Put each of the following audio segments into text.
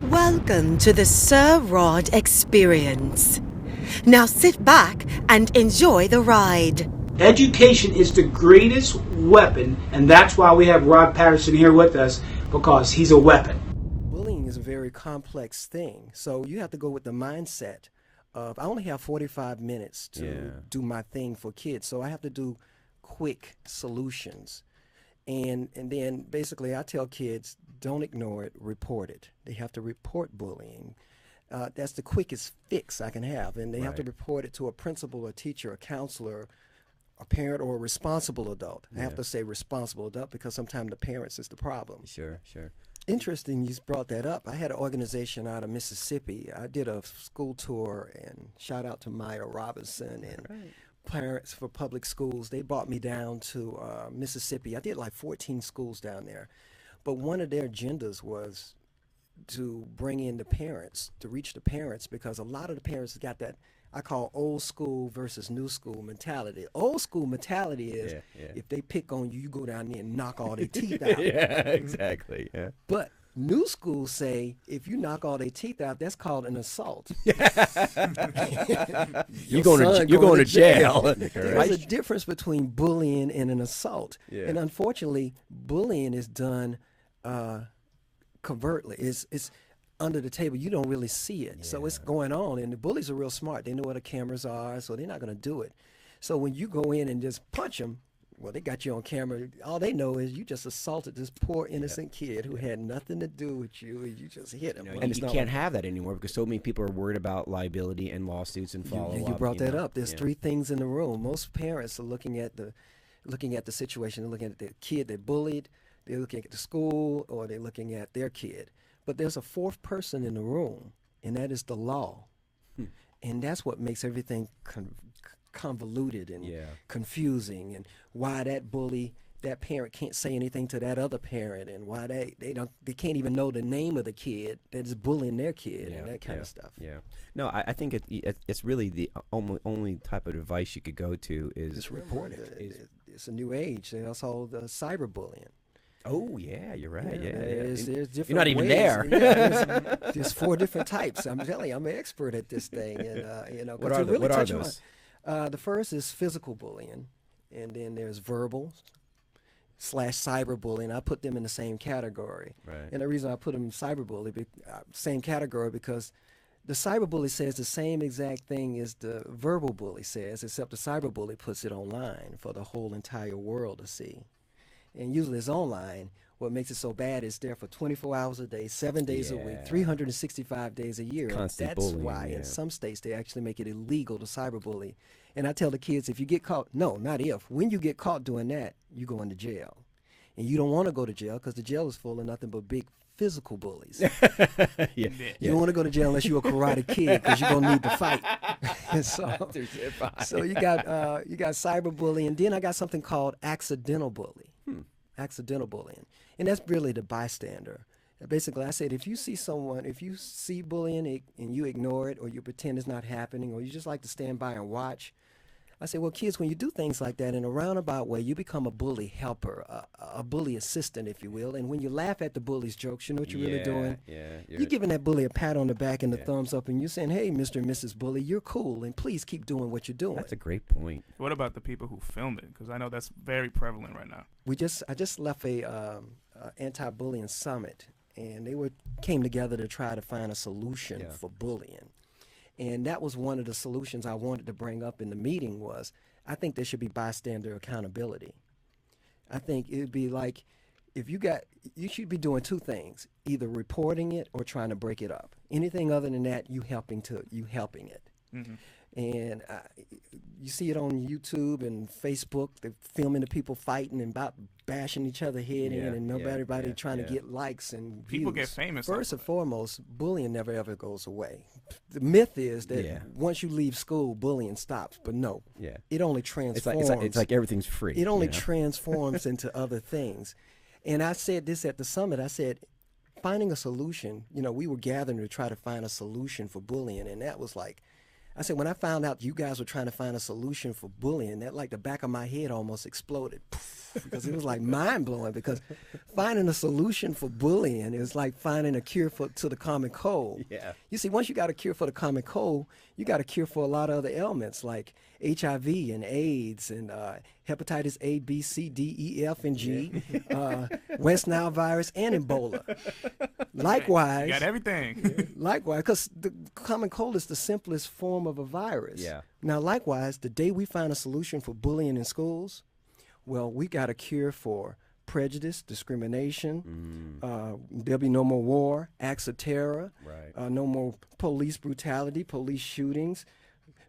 Welcome to the Sir Rod Experience. Now sit back and enjoy the ride. Education is the greatest weapon, and that's why we have Rod Patterson here with us, because he's a weapon. Bullying is a very complex thing. So you have to go with the mindset of, I only have 45 minutes to do my thing for kids. So I have to do quick solutions. And then basically I tell kids, don't ignore it, report it. They have to report bullying. That's the quickest fix I can have. And they have to report it to a principal, a teacher, a counselor, a parent, or a responsible adult. I have to say responsible adult because sometimes the parents is the problem. Sure. Interesting you brought that up. I had an organization out of Mississippi. I did a school tour, and shout out to Maya Robinson and Parents for Public Schools. They brought me down to Mississippi. I did like 14 schools down there. But one of their agendas was to bring in the parents, to reach the parents, because a lot of the parents got that I call old school versus new school mentality. Old school mentality is if they pick on you, you go down there and knock all their teeth out. Exactly. Yeah. But new schools say if you knock all their teeth out, that's called an assault. You're going to jail. There's a difference between bullying and an assault. Yeah. And unfortunately, bullying is done covertly. It's under the table. You don't really see it. So it's going on. And the bullies are real smart. They know where the cameras are, so they're not going to do it. So when you go in and just punch them, well, they got you on camera. All they know is you just assaulted this poor innocent kid who had nothing to do with you, and you just hit him. And you can't have that anymore because so many people are worried about liability and lawsuits and follow-up. You brought that up. There's three things in the room. Most parents are looking at the situation. They're looking at the kid they bullied. They're looking at the school, or they're looking at their kid. But there's a fourth person in the room, and that is the law. And that's what makes everything convoluted and confusing, and why that parent can't say anything to that other parent, and why they can't even know the name of the kid that is bullying their kid, and that kind of stuff. No, I think it's really the only type of advice you could go to is Just report it. It's a new age. That's all the cyberbullying. Oh yeah, you're right. There's different You're not even ways. there. There's 4 different types. I'm telling you, I'm an expert at this thing. And What are those? The first is physical bullying, and then there's verbal / cyberbullying. I put them in the same category. Right. And the reason I put them in same category, because the cyberbully says the same exact thing as the verbal bully says, except the cyberbully puts it online for the whole entire world to see. And usually it's online. What makes it so bad is there for 24 hours a day, 7 days a week, 365 days a year. Constant That's bullying, why in some states they actually make it illegal to cyberbully. And I tell the kids, if you get caught, no, not if, when you get caught doing that, you go into jail. And you don't want to go to jail because the jail is full of nothing but big physical bullies. You don't want to go to jail unless you're a karate kid, because you're gonna need to fight. so you got cyberbullying. Then I got something called accidental bully. Accidental bullying, and that's really the bystander. Basically, I said if you see bullying and you ignore it, or you pretend it's not happening, or you just like to stand by and watch, I say, well, kids, when you do things like that in a roundabout way, you become a bully helper, a bully assistant, if you will. And when you laugh at the bully's jokes, you know what you're really doing? You're giving that bully a pat on the back and the thumbs up, and you're saying, hey, Mr. and Mrs. Bully, you're cool, and please keep doing what you're doing. That's a great point. What about the people who film it? Because I know that's very prevalent right now. I just left a anti-bullying summit, and they came together to try to find a solution for bullying. And that was one of the solutions I wanted to bring up in the meeting was, I think there should be bystander accountability. I think it would be like, you should be doing 2 things, either reporting it or trying to break it up. Anything other than that, you helping it. Mm-hmm. And you see it on YouTube and Facebook. They're filming the people fighting and about bashing each other head in, and everybody trying to get likes and people views. get famous. First and foremost, bullying never ever goes away. The myth is that once you leave school, bullying stops, but no. It only transforms. It's like everything's free. It only transforms into other things. And I said this at the summit. I said, finding a solution. We were gathering to try to find a solution for bullying, and that was like, I said, when I found out you guys were trying to find a solution for bullying, that like the back of my head almost exploded. because it was like mind-blowing, because finding a solution for bullying is like finding a cure to the common cold. Yeah. You see, once you got a cure for the common cold, you got a cure for a lot of other ailments like HIV and AIDS and hepatitis A, B, C, D, E, F, and G, West Nile virus, and Ebola. Likewise, You got everything. likewise, because the common cold is the simplest form of a virus. Yeah. Now, likewise, the day we find a solution for bullying in schools, well, we got a cure for prejudice, discrimination. There'll be no more war, acts of terror, Right. no more police brutality, police shootings,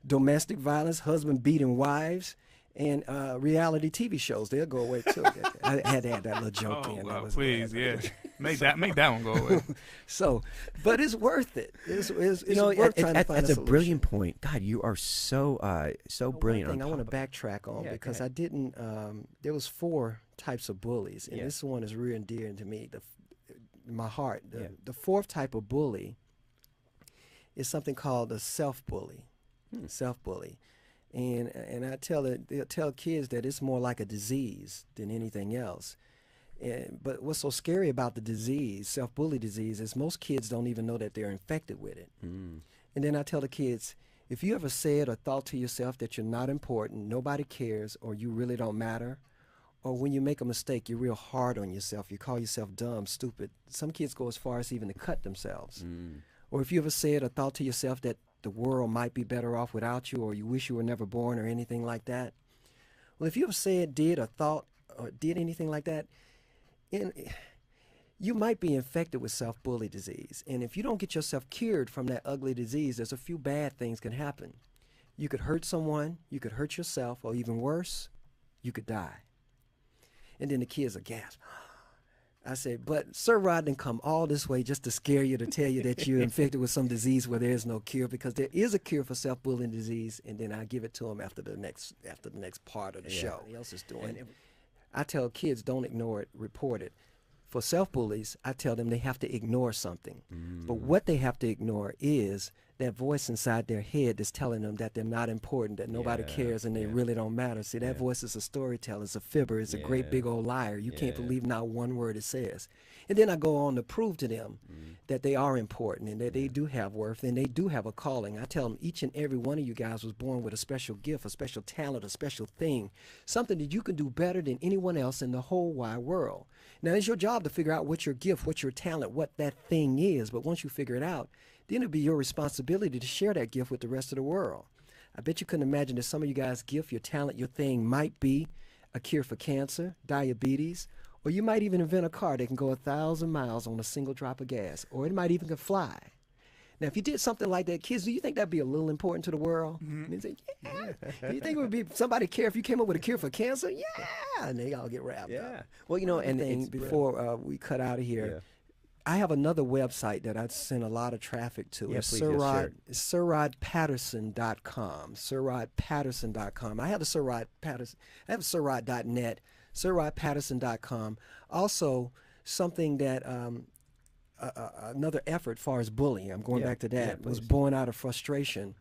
domestic violence, husband beating wives, and reality TV shows. They'll go away too. I had to add that little joke Oh, in. wow, That was please, bad. yeah. Make that one go away. So, but it's worth it. It's You know, worth trying to find that's a a solution. brilliant point. God, you are so brilliant. One thing I on want to top of- backtrack on, Yeah, go because ahead. I didn't. There was 4 types of bullies, and Yeah. this one is real and dear to me. My heart. Yeah. The 4th type of bully is something called a self-bully. Self-bully, and I tell kids that it's more like a disease than anything else. But what's so scary about the disease, self-bully disease, is most kids don't even know that they're infected with it. And then I tell the kids, if you ever said or thought to yourself that you're not important, nobody cares, or you really don't matter, or when you make a mistake, you're real hard on yourself, you call yourself dumb, stupid. Some kids go as far as even to cut themselves. Or if you ever said or thought to yourself that the world might be better off without you, or you wish you were never born, or anything like that. Well, if you ever said, did, or thought, or did anything like that, you might be infected with self-bully disease. And if you don't get yourself cured from that ugly disease, there's a few bad things can happen. You could hurt someone, you could hurt yourself, or even worse, you could die. And then the kids are gasped. I said, but Sir Rod didn't come all this way just to scare you, to tell you that you're infected with some disease where there is no cure, because there is a cure for self-bullying disease, and then I give it to them after the next part of the show. Everybody else is doing it. I tell kids, don't ignore it, report it. For self-bullies, I tell them they have to ignore something. But what they have to ignore is that voice inside their head that's telling them that they're not important, that nobody cares, and they really don't matter. See, that voice is a storyteller, it's a fibber, it's a great big old liar. You can't believe not one word it says. And then I go on to prove to them that they are important, and that they do have worth, and they do have a calling. I tell them each and every one of you guys was born with a special gift, a special talent, a special thing, something that you can do better than anyone else in the whole wide world. Now, it's your job to figure out what your gift, what your talent, what that thing is. But once you figure it out, then it'll be your responsibility to share that gift with the rest of the world. I bet you couldn't imagine that some of you guys' gift, your talent, your thing might be a cure for cancer, diabetes, or you might even invent a car that can go 1,000 miles on a single drop of gas, or it might even can fly. Now, if you did something like that, kids, do you think that'd be a little important to the world? And they say, yeah. Do you think it would be somebody care if you came up with a cure for cancer? Yeah. And they all get wrapped up. Well, you know, and Thing before we cut out of here, I have another website that I send a lot of traffic to. Yeah, It's please, yes, share it. SirRodPatterson.com. SirRodPatterson.com. I have the Sir Rod Patterson. I have SirRod.net. SirRodPatterson.com. Also, something that another effort as far as bullying, I'm going back to that, was born out of frustration.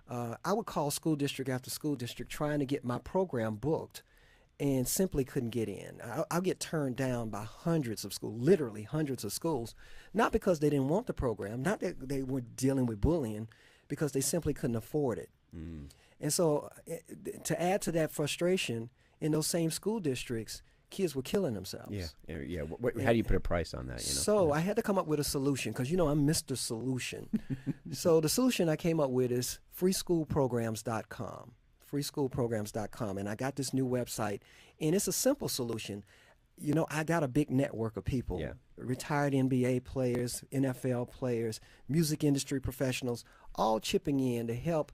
I would call school district after school district trying to get my program booked, and simply couldn't get in. I'll get turned down by hundreds of schools, literally hundreds of schools, not because they didn't want the program, not that they were dealing with bullying, because they simply couldn't afford it. And so to add to that frustration, in those same school districts, kids were killing themselves. How do you put a price on that? You know? So I had to come up with a solution, because you know I'm Mr. Solution. So the solution I came up with is freeschoolprograms.com. freeschoolprograms.com, and I got this new website, and it's a simple solution. You know, I got a big network of people, retired NBA players, NFL players, music industry professionals, all chipping in to help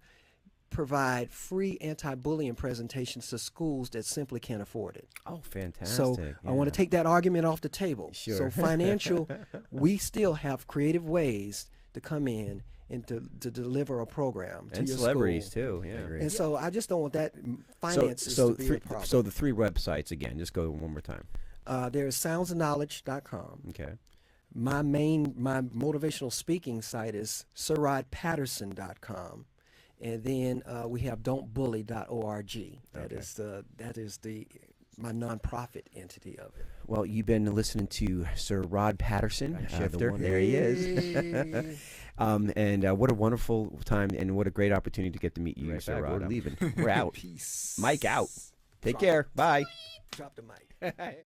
provide free anti-bullying presentations to schools that simply can't afford it. Oh, fantastic. So I want to take that argument off the table. Sure. So financial, we still have creative ways to come in and to deliver a program to and your celebrities school. too. Yeah. And so I just don't want that finances to be a problem. So the 3 websites again. Just go one more time. There's soundsofknowledge.com. Okay. My motivational speaking site is sirrodpatterson.com. And then we have don'tbully.org. That is the my nonprofit entity of it. Well, you've been listening to Sir Rod Patterson, Shifter. one. There he is. And what a wonderful time and what a great opportunity to get to meet you, Right Sir back. Rod. We're leaving. We're out. Peace. Mike out. Take care. Bye. Drop the mic.